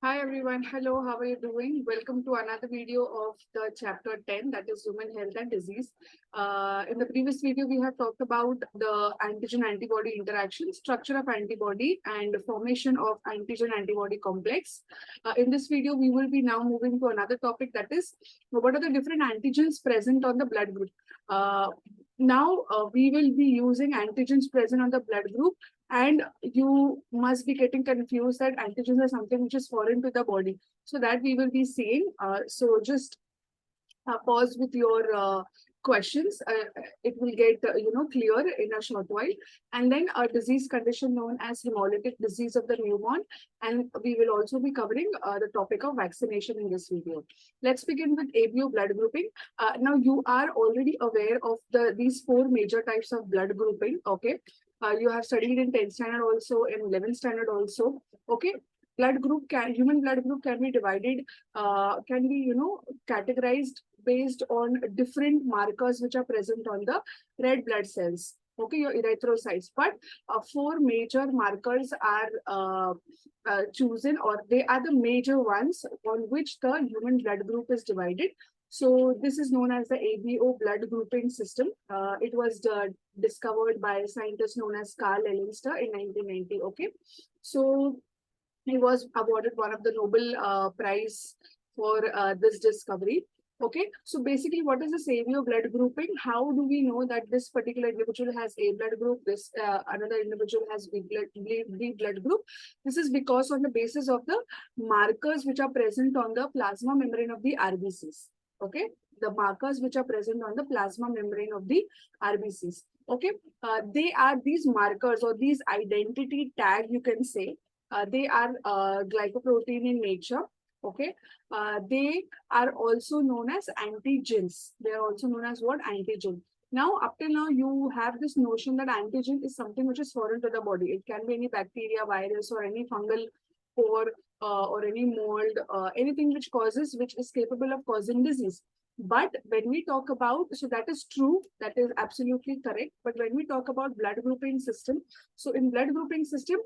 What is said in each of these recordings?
Hi everyone, hello, how are you doing? Welcome to another video of the chapter 10, that is human health and disease. In the previous video, we have talked about the antigen-antibody interaction, structure of antibody and formation of antigen-antibody complex. In this video, we will be now moving to another topic, that is what are the different antigens present on the blood group. Now, we will be using antigens present on the blood group, and you must be getting confused that antigens are something which is foreign to the body. So that we will be seeing. So just pause with your questions. It will get clear in a short while. And then a disease condition known as hemolytic disease of the newborn. And we will also be covering the topic of vaccination in this video. Let's begin with ABO blood grouping. Now you are already aware of these four major types of blood grouping. Okay. You have studied in 10th standard also, in 11th standard also. Okay. Human blood group can be divided, can be, categorized based on different markers which are present on the red blood cells. Okay, your erythrocytes. But four major markers are chosen, or they are the major ones on which the human blood group is divided. So this is known as the ABO blood grouping system. It was discovered by a scientist known as Carl Ellinster in 1990. Okay, so he was awarded one of the Nobel Prize for this discovery. Okay, so basically, what is the Savio blood grouping? How do we know that this particular individual has A blood group, this another individual has B blood group? This is because on the basis of the markers which are present on the plasma membrane of the RBCs. Okay, the markers which are present on the plasma membrane of the RBCs. Okay, they are these markers or these identity tag, you can say. They are glycoprotein in nature. Okay, they are also known as antigens. They are also known as what? Antigen. Now, up till now, you have this notion that antigen is something which is foreign to the body. It can be any bacteria, virus, or any fungal pore, or any mold, anything which is capable of causing disease. But when we talk about, so that is true, that is absolutely correct. But when we talk about blood grouping system, so in blood grouping system,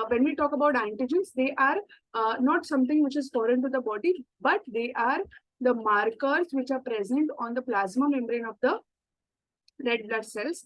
when we talk about antigens, they are not something which is foreign to the body, but they are the markers which are present on the plasma membrane of the red blood cells,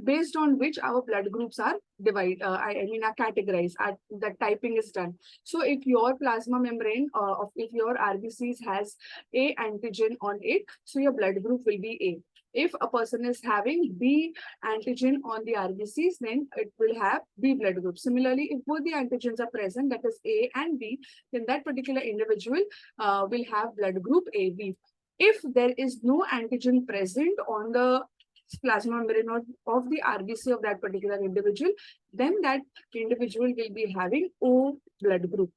based on which our blood groups are are categorized. The typing is done. So if your plasma membrane if your RBCs has A antigen on it, so your blood group will be A. If a person is having B antigen on the RBCs, then it will have B blood group. Similarly, if both the antigens are present, that is A and B, then that particular individual will have blood group AB. If there is no antigen present on the plasma membrane of the RBC of that particular individual, then that individual will be having O blood group.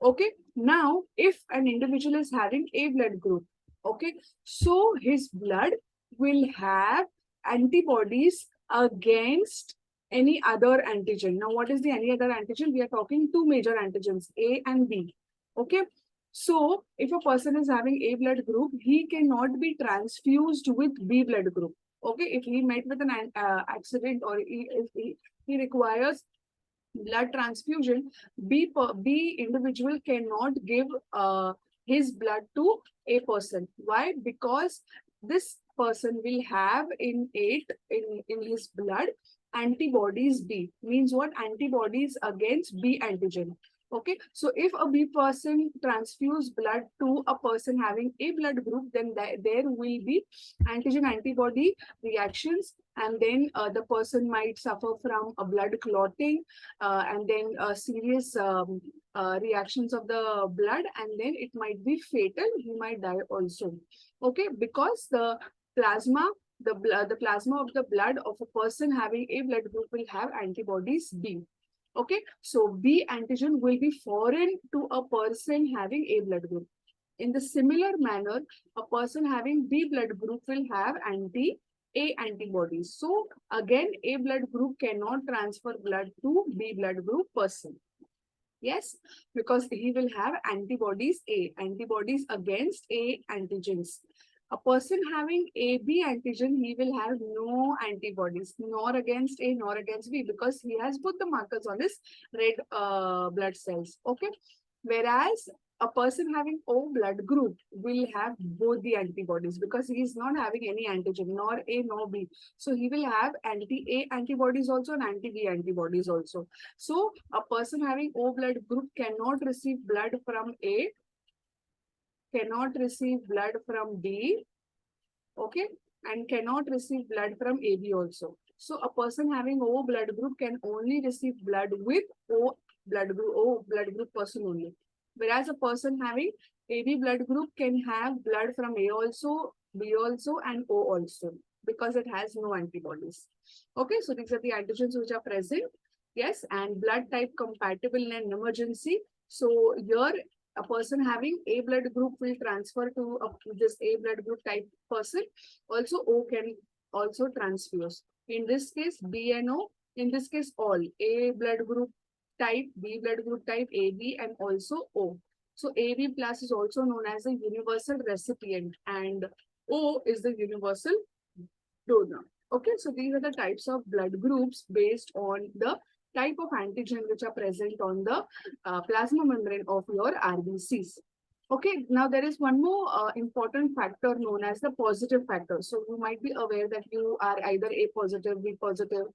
Okay. Now, if an individual is having A blood group, okay, so his blood will have antibodies against any other antigen. Now, what is the any other antigen? We are talking two major antigens, A and B. Okay. So, if a person is having A blood group, he cannot be transfused with B blood group. Okay, if he met with an accident, or if he requires blood transfusion, B individual cannot give his blood to A person. Why? Because this person will have in his blood antibodies B. Means what? Antibodies against B antigen. Okay, so if a B person transfuse blood to a person having A blood group, then there will be antigen antibody reactions, and then the person might suffer from a blood clotting, and then serious reactions of the blood, and then it might be fatal. He might die also. Okay, because plasma the plasma of the blood of a person having A blood group will have antibodies B. Okay, so B antigen will be foreign to a person having A blood group. In the similar manner, a person having B blood group will have A antibodies. So again, A blood group cannot transfer blood to B blood group person. Yes, because he will have antibodies against A antigens. A person having AB antigen, he will have no antibodies, nor against A nor against B, because he has put the markers on his red blood cells. Okay. Whereas a person having O blood group will have both the antibodies because he is not having any antigen, nor A nor B. So he will have anti-A antibodies also and anti-B antibodies also. So a person having O blood group cannot receive blood from A, cannot receive blood from B, okay, and cannot receive blood from AB also. So a person having O blood group can only receive blood with O blood group person only. Whereas a person having AB blood group can have blood from A also, B also, and O also because it has no antibodies. Okay, so these are the antigens which are present. Yes, and blood type compatible in an emergency. So here a person having A blood group will transfer to this A blood group type person. Also, O can also transfuse. In this case, B and O. In this case, all A blood group type, B blood group type, AB, and also O. So AB plus is also known as a universal recipient, and O is the universal donor. Okay, so these are the types of blood groups based on the type of antigen which are present on the plasma membrane of your RBCs. Okay, now there is one more important factor known as the positive factor. So you might be aware that you are either A positive, B positive,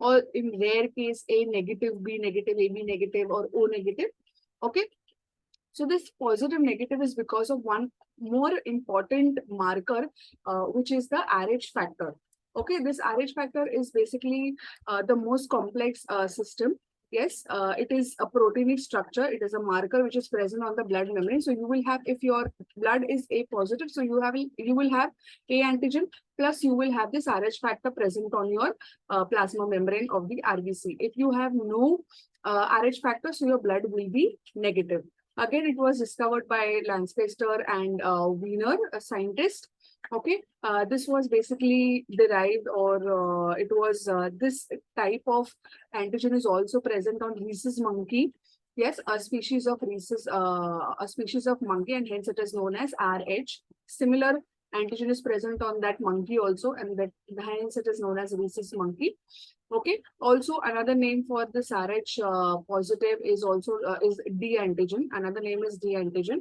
or in rare case A negative, B negative, AB negative, or O negative. Okay, so this positive negative is because of one more important marker, which is the RH factor. Okay, this RH factor is basically the most complex system. Yes, it is a proteinic structure. It is a marker which is present on the blood membrane. So you will have, if your blood is A positive, so you will have A antigen plus you will have this RH factor present on your plasma membrane of the RBC. If you have no RH factor, so your blood will be negative. Again, it was discovered by Lancaster and Wiener, a scientist. Okay, this was basically derived, or it was this type of antigen is also present on rhesus monkey. Yes, a species of rhesus, a species of monkey, and hence it is known as RH. Similar antigen is present on that monkey also, and that hence it is known as rhesus monkey. Okay. Also, another name for this RH positive is also is D antigen. Another name is D antigen.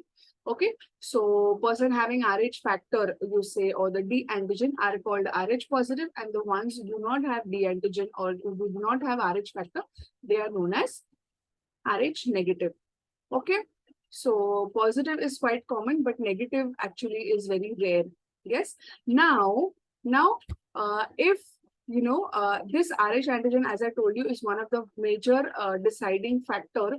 Okay. So, person having RH factor, you say, or the D antigen are called RH positive, and the ones who do not have D antigen or who do not have RH factor, they are known as RH negative. Okay. So, positive is quite common, but negative actually is very rare. Yes. Now, if this RH antigen, as I told you, is one of the major deciding factor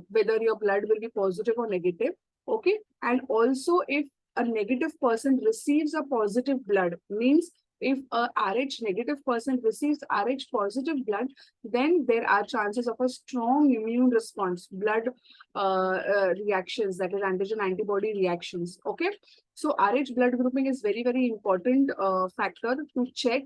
whether your blood will be positive or negative. Okay, and also if a negative person receives a positive blood, means if a RH negative person receives RH positive blood, then there are chances of a strong immune response, blood reactions, that is antigen antibody reactions. Okay, so RH blood grouping is very, very important factor to check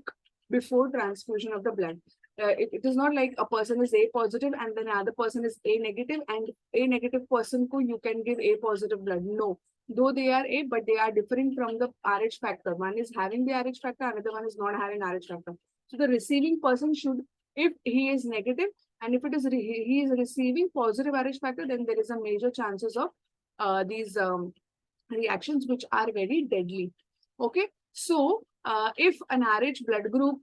before transfusion of the blood. It is not like a person is A positive and then another person is A negative, and A negative person ko you can give A positive blood. No, though they are A, but they are differing from the RH factor. One is having the RH factor, another one is not having RH factor. So the receiving person should, if he is negative and if it is he is receiving positive RH factor, then there is a major chances of these reactions which are very deadly. Okay, so if an RH blood group,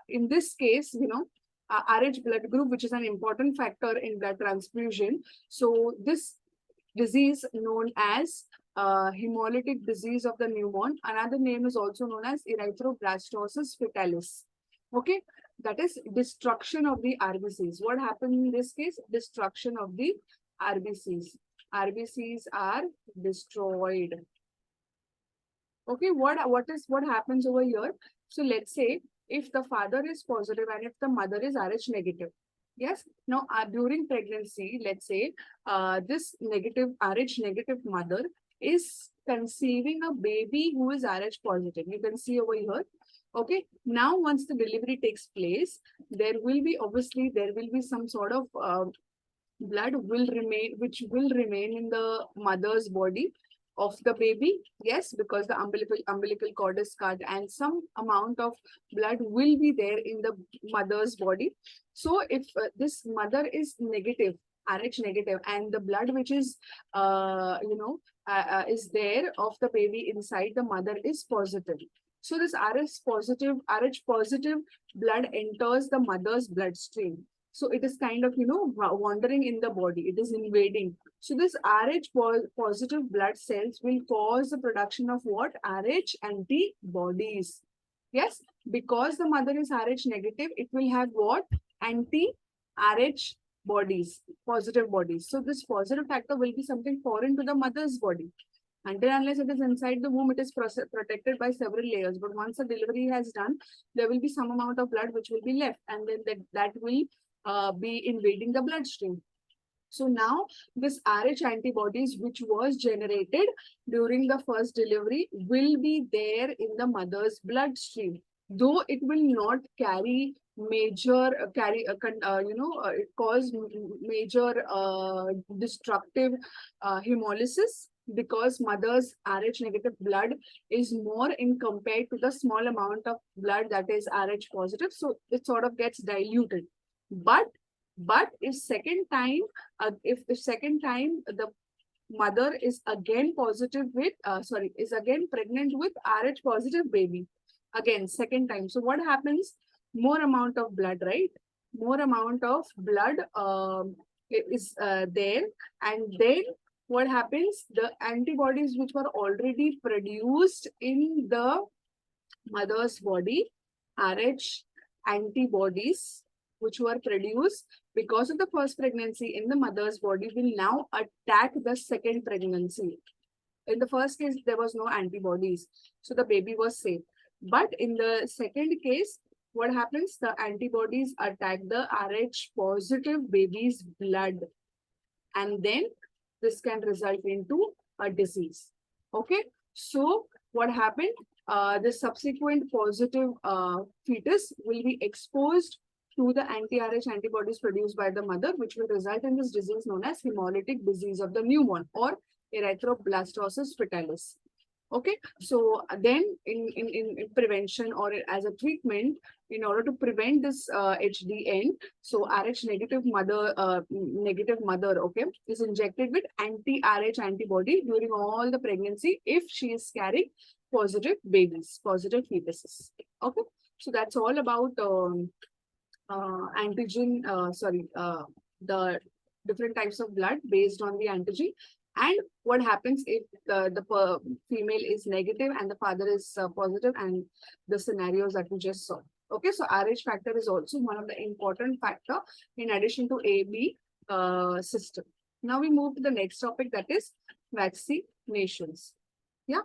in this case, RH blood group, which is an important factor in blood transfusion. So this disease known as hemolytic disease of the newborn. Another name is also known as erythroblastosis fetalis. Okay, that is destruction of the RBCs. What happened in this case? Destruction of the RBCs. RBCs are destroyed. Okay, what happens over here? So let's say if the father is positive and if the mother is RH negative. Yes. Now during pregnancy, let's say this negative RH negative mother is conceiving a baby who is RH positive. You can see over here. Okay. Now once the delivery takes place, there will be some sort of blood will remain, which will remain in the mother's body of the baby. Yes, because the umbilical cord is cut and some amount of blood will be there in the mother's body. So if this mother is negative, Rh negative, and the blood which is, is there of the baby inside the mother is positive. So this Rh positive blood enters the mother's bloodstream. So it is kind of, wandering in the body. It is invading. So this positive blood cells will cause the production of what? Rh antibodies. Yes, because the mother is Rh negative, it will have what? Anti-Rh bodies, positive bodies. So this positive factor will be something foreign to the mother's body. Until unless it is inside the womb, it is protected by several layers. But once the delivery has done, there will be some amount of blood which will be left, and then that will be invading the bloodstream. So now this Rh antibodies which was generated during the first delivery will be there in the mother's bloodstream, though it will not carry major it cause major destructive hemolysis, because mother's Rh negative blood is more in compared to the small amount of blood that is Rh positive, so it sort of gets diluted. But if second time the mother is again positive with is again pregnant with Rh positive baby, again second time, so what happens? More amount of blood, right? More amount of blood is there, and then what happens? The antibodies which were already produced in the mother's body, Rh antibodies which were produced because of the first pregnancy in the mother's body will now attack the second pregnancy. In the first case, there was no antibodies, so the baby was safe. But in the second case, what happens? The antibodies attack the Rh positive baby's blood, and then this can result into a disease. Okay, so what happened? The subsequent positive fetus will be exposed to the anti-Rh antibodies produced by the mother, which will result in this disease known as hemolytic disease of the newborn or erythroblastosis fetalis. Okay, so then in prevention or as a treatment, in order to prevent this HDN, so Rh negative mother, okay, is injected with anti-Rh antibody during all the pregnancy if she is carrying positive babies, positive fetuses. Okay, so that's all about the different types of blood based on the antigen, and what happens if the female is negative and the father is positive, and the scenarios that we just saw. Okay, so Rh factor is also one of the important factor in addition to AB system. Now we move to the next topic, that is vaccinations. Yeah.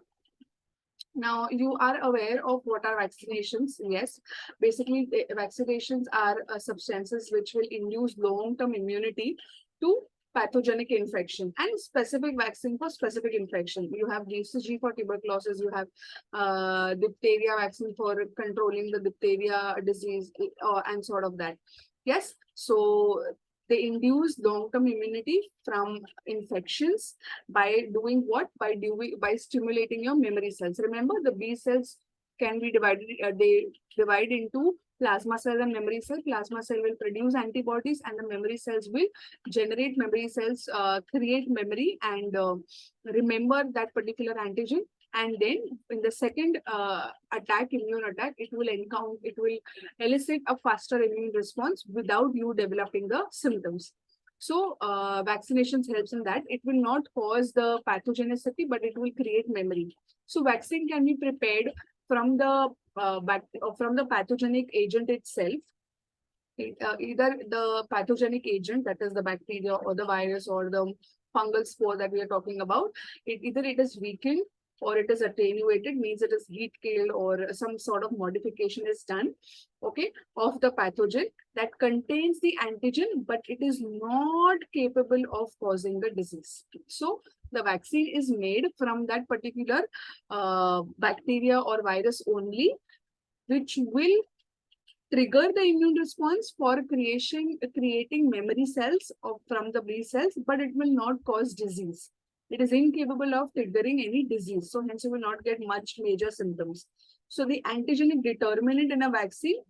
Now, you are aware of what are vaccinations. Yes, basically, vaccinations are substances which will induce long-term immunity to pathogenic infection and specific vaccine for specific infection. You have BCG for tuberculosis, you have diphtheria vaccine for controlling the diphtheria disease and sort of that. Yes, so they induce long-term immunity from infections by doing what? By stimulating your memory cells. Remember, the B cells can be divided, they divide into plasma cell and memory cell. Plasma cell will produce antibodies, and the memory cells will generate memory cells, create memory, and remember that particular antigen. And then in the second immune attack, it will elicit a faster immune response without you developing the symptoms. So vaccinations helps in that. It will not cause the pathogenicity, but it will create memory. So vaccine can be prepared from the pathogenic agent itself. Either the pathogenic agent, that is the bacteria or the virus or the fungal spore that we are talking about, either it is weakened or it is attenuated, means it is heat killed or some sort of modification is done, okay, of the pathogen that contains the antigen, but it is not capable of causing the disease. So the vaccine is made from that particular bacteria or virus only, which will trigger the immune response for creating memory cells from the B cells, but it will not cause disease. It is incapable of triggering any disease. So hence you will not get much major symptoms. So the antigenic determinant in a vaccine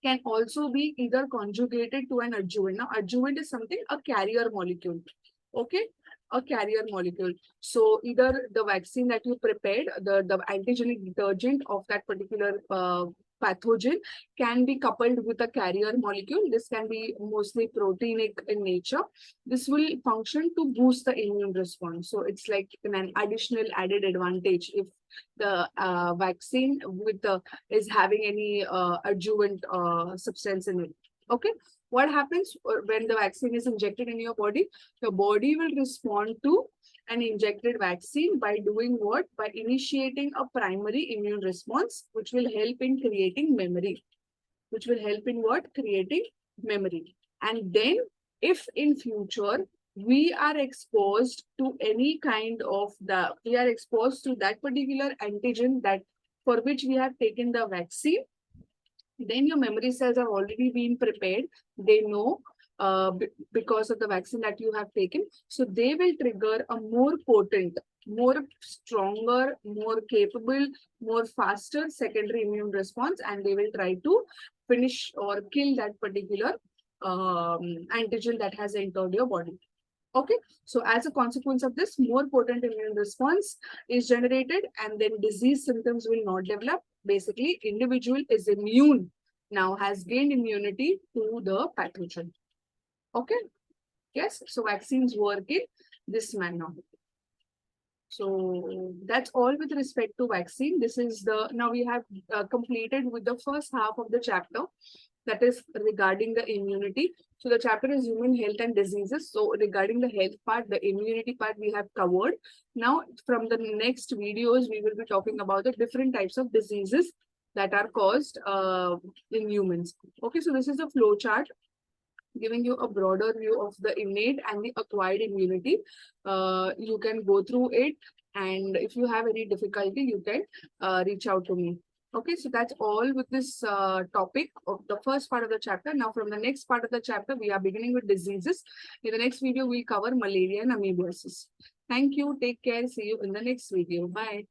can also be either conjugated to an adjuvant. Now, adjuvant is something, a carrier molecule. Okay, a carrier molecule. So either the vaccine that you prepared, the antigenic detergent of that particular pathogen can be coupled with a carrier molecule. This can be mostly proteinic in nature. This will function to boost the immune response. So it's like an additional added advantage if the vaccine with the is having any adjuvant substance in it. Okay, what happens when the vaccine is injected in your body? Your body will respond to an injected vaccine by doing what? By initiating a primary immune response, which will help in creating memory. Which will help in what? Creating memory. And then if in future we are exposed to any kind of we are exposed to that particular antigen that for which we have taken the vaccine, then your memory cells have already been prepared. They know because of the vaccine that you have taken. So they will trigger a more potent, more stronger, more capable, more faster secondary immune response, and they will try to finish or kill that particular antigen that has entered your body. Okay, so as a consequence of this, more potent immune response is generated, and then disease symptoms will not develop. Basically, individual is immune, now has gained immunity to the pathogen. Okay, yes, so vaccines work in this manner. So that's all with respect to vaccine. This is now we have completed with the first half of the chapter, that is regarding the immunity. So the chapter is human health and diseases. So regarding the health part, the immunity part we have covered. Now from the next videos, we will be talking about the different types of diseases that are caused in humans. Okay, so this is a flow chart giving you a broader view of the innate and the acquired immunity. You can go through it, and if you have any difficulty, you can reach out to me. Okay, so that's all with this topic of the first part of the chapter. Now, from the next part of the chapter, we are beginning with diseases. In the next video, we'll cover malaria and amoebiasis. Thank you. Take care. See you in the next video. Bye.